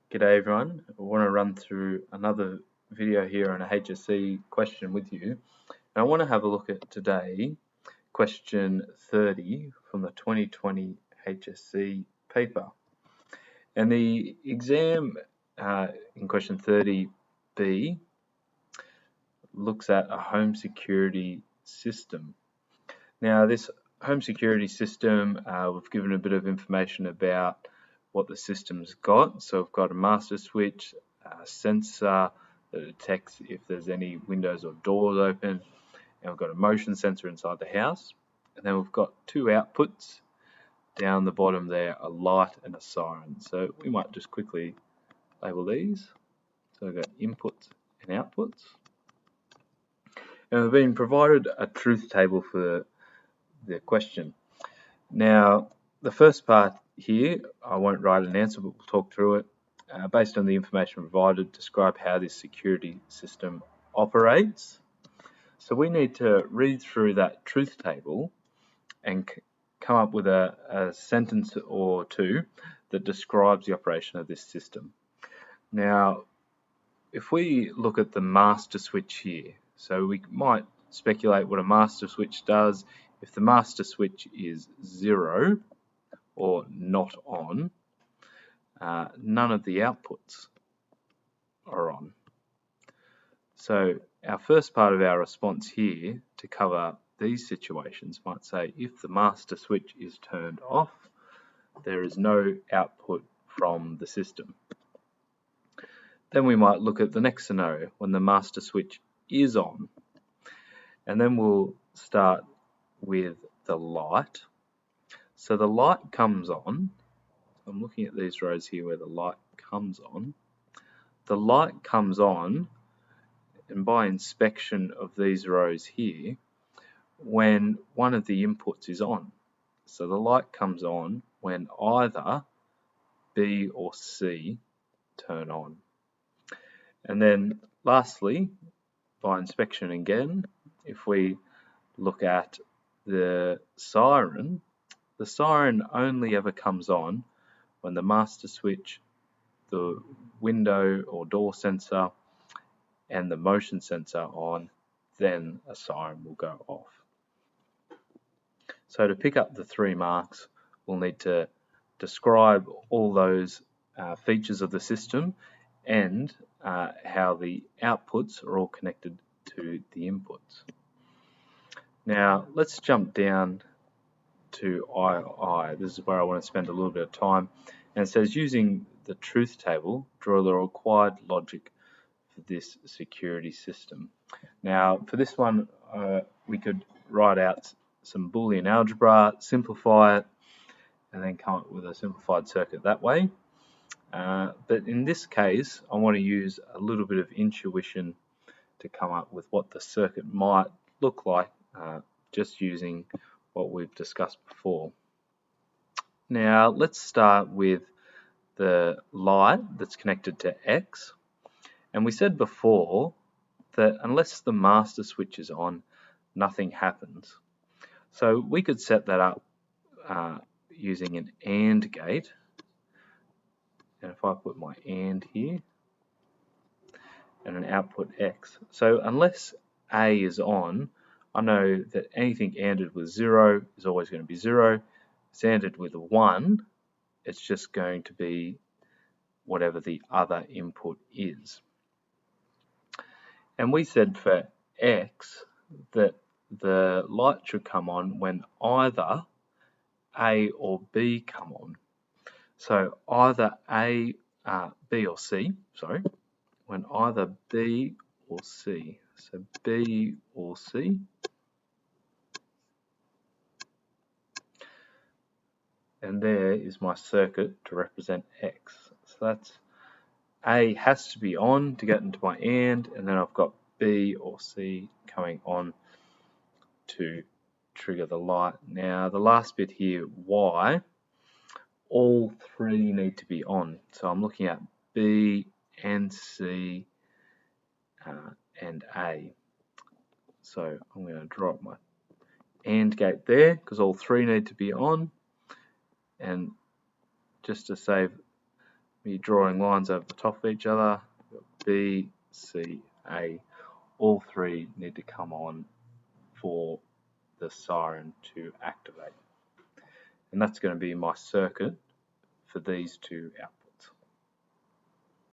G'day everyone. I want to run through another video here on a HSC question with you. And I want to have a look at today question 30 from the 2020 HSC paper. And the exam in question 30b looks at a home security system. Now this home security system, we've given a bit of information about what the system's got. So we've got a master switch, a sensor that detects if there's any windows or doors open, and we've got a motion sensor inside the house. And then we've got two outputs down the bottom there, a light and a siren. So we might just quickly label these. So we've got inputs and outputs. And we've been provided a truth table for the question. Now, the first part here, I won't write an answer, but we'll talk through it. Based on the information provided, describe how this security system operates. So we need to read through that truth table and come up with a sentence or two that describes the operation of this system. Now, if we look at the master switch here, so we might speculate what a master switch does. If the master switch is 0 or not on, none of the outputs are on. So our first part of our response here to cover these situations might say if the master switch is turned off, there is no output from the system. Then we might look at the next scenario when the master switch is on, and then we'll start with the light. So the light comes on. I'm looking at these rows here where the light comes on. The light comes on, and by inspection of these rows here, when one of the inputs is on. So the light comes on when either B or C turn on. And then lastly, by inspection again, if we look at the siren only ever comes on when the master switch, the window or door sensor, and the motion sensor on, then a siren will go off. So to pick up the 3 marks, we'll need to describe all those features of the system and how the outputs are all connected to the inputs. Now let's jump down to II. This is where I want to spend a little bit of time. And it says using the truth table, draw the required logic for this security system. Now for this one, we could write out some Boolean algebra, simplify it, and then come up with a simplified circuit that way. But in this case, I want to use a little bit of intuition to come up with what the circuit might look like, just using what we've discussed before. Now let's start with the light that's connected to X. And we said before that unless the master switch is on, nothing happens. So we could set that up using an AND gate. And if I put my AND here and an output X. So unless A is on, I know that anything ANDed with 0 is always going to be 0. If it's ANDed with 1, it's just going to be whatever the other input is. And we said for X that the light should come on when either A or B come on. So either B or C, when either B or C. So B or C. And there is my circuit to represent X. So that's A has to be on to get into my AND, and then I've got B or C coming on to trigger the light. Now the last bit here, Y, all 3 need to be on. So I'm looking at B and C and A. So I'm going to drop my AND gate there because all 3 need to be on. And just to save me drawing lines over the top of each other. B, C, A. All three need to come on for the siren to activate. And that's going to be my circuit for these two outputs.